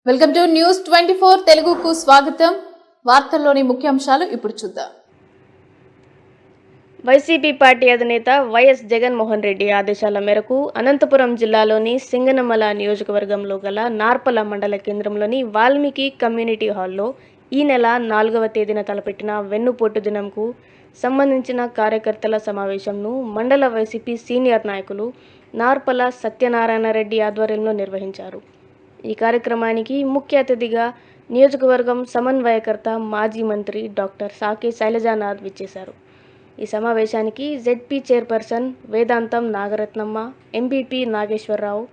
Welcome to news 24 తెలుగుకు స్వాగతం. వార్తల్లోని ముఖ్యాంశాలు ఇప్పుడు చూద్దాం. వైసీపీ పార్టీ అధినేత వైఎస్ జగన్మోహన్ రెడ్డి ఆదేశాల మేరకు అనంతపురం జిల్లాలోని సింగనమల నియోజకవర్గంలో గల నార్పల మండల కేంద్రంలోని వాల్మీకి కమ్యూనిటీ హాల్లో ఈ నెల 4వ తేదీన తలపెట్టిన వెన్నుపోటు దినంకు సంబంధించిన కార్యకర్తల సమావేశంను మండల వైసీపీ సీనియర్ నాయకులు నార్పల సత్యనారాయణ రెడ్డి ఆధ్వర్యంలో నిర్వహించారు. ఈ కార్యక్రమానికి ముఖ్య అతిథిగా నియోజకవర్గం సమన్వయకర్త మాజీ మంత్రి డాక్టర్ సాకే శైలజానాథ్ విచ్చేశారు. ఈ సమావేశానికి జెడ్పీ చైర్పర్సన్ వేదాంతం నాగరత్నమ్మ, ఎంపీపీ నాగేశ్వరరావు,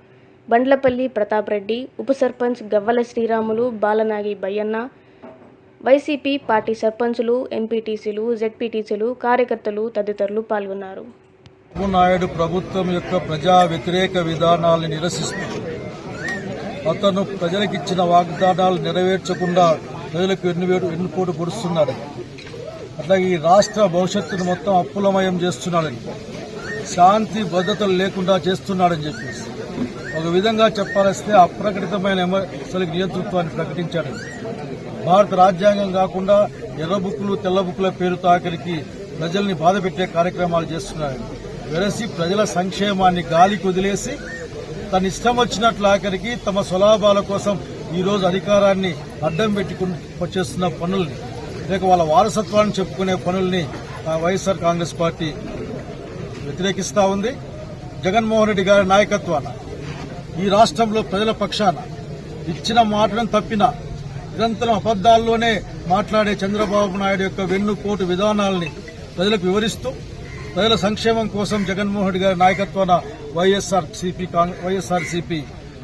బండ్లపల్లి ప్రతాప్ రెడ్డి, ఉప సర్పంచ్ గవ్వల శ్రీరాములు, బాలనాగి బయ్యన్న, వైసీపీ పార్టీ సర్పంచులు, ఎంపీటీసీలు, జెడ్పీటీసీలు, కార్యకర్తలు తదితరులు పాల్గొన్నారు. నాయుడు ప్రభుత్వం యొక్క ప్రజా వ్యతిరేక విధానాలను నిరసిస్తూ అతను ప్రజలకిచ్చిన వాగ్దానాలు నెరవేర్చకుండా ప్రజలకు వెన్నుపోటు పొడుస్తున్నాడు. అట్లాగే ఈ రాష్ట్ర భవిష్యత్తును మొత్తం అప్పులమయం చేస్తున్నాడని, శాంతి భద్రతలు లేకుండా చేస్తున్నాడని చెప్పేసి ఒక విధంగా చెప్పాల్స్తే అప్రకటితమైన ఎమ్మెల్యేలకు నియంతృత్వాన్ని ప్రకటించాడు. భారత రాజ్యాంగం కాకుండా ఎర్ర బుక్కులు తెల్ల బుక్కుల పేరుతో ఆఖరికి ప్రజల్ని బాధపెట్టే కార్యక్రమాలు చేస్తున్నాడు. వెరసి ప్రజల సంక్షేమాన్ని గాలికి వదిలేసి తన ఇష్టం వచ్చినట్లు ఆఖరికి తమ స్వలాభాల కోసం ఈరోజు అధికారాన్ని అడ్డం పెట్టుకుని చేస్తున్న పనుల్ని, లేక వాళ్ళ వారసత్వాన్ని చెప్పుకునే పనుల్ని వైఎస్ఆర్ కాంగ్రెస్ పార్టీ వ్యతిరేకిస్తూ ఉంది. జగన్మోహన్ రెడ్డి గారి నాయకత్వాన ఈ రాష్ట్రంలో ప్రజల పక్షాన ఇచ్చిన మాటను తప్పిన నిరంతరం అబద్దాల్లోనే మాట్లాడే చంద్రబాబు నాయుడు యొక్క వెన్నుపోటు విధానాలని ప్రజలకు వివరిస్తూ ప్రజల సంక్షేమం కోసం జగన్మోహన్ రెడ్డి గారి నాయకత్వాన వైఎస్ఆర్సీపీ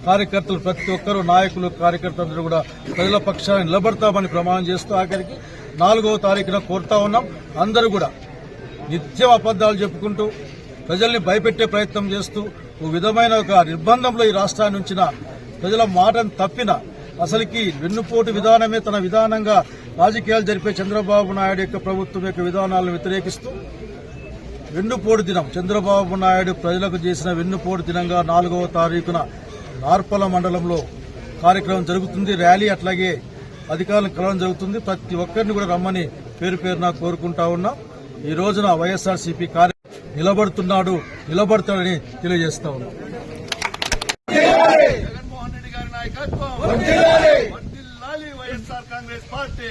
కార్యకర్తలు ప్రతి ఒక్కరూ నాయకులు కార్యకర్తలందరూ కూడా ప్రజల పక్షాన్ని నిలబడతామని ప్రమాణం చేస్తూ ఆఖరికి 4వ తారీఖున కోరుతా ఉన్నాం. అందరూ కూడా నిత్యం అబద్దాలు చెప్పుకుంటూ ప్రజల్ని భయపెట్టే ప్రయత్నం చేస్తూ ఒక విధమైన ఒక నిర్బంధంలో ఈ రాష్ట్రాన్ని ఉంచిన ప్రజల మాటను తప్పిన అసలుకి వెన్నుపోటు విధానమే తన విధానంగా రాజకీయాలు జరిపే చంద్రబాబు నాయుడు యొక్క ప్రభుత్వం యొక్క విధానాలను వ్యతిరేకిస్తూ వెన్నుపోటు దినం, చంద్రబాబు నాయుడు ప్రజలకు చేసిన వెన్నుపోటు దినంగా 4వ తారీఖున నార్పల మండలంలో కార్యక్రమం జరుగుతుంది. ర్యాలీ అట్లాగే అధికారులను కలవడం జరుగుతుంది. ప్రతి ఒక్కరిని కూడా రమ్మని పేరు పేరున కోరుకుంటా ఉన్నాం. ఈ రోజున వైఎస్ఆర్సీపీ నిలబడతాడని తెలియజేస్తా ఉన్నాం. జగన్మోహన్ రెడ్డి గారి నాయకత్వం వర్ధిల్లాలి, వైఎస్ఆర్ కాంగ్రెస్ పార్టీ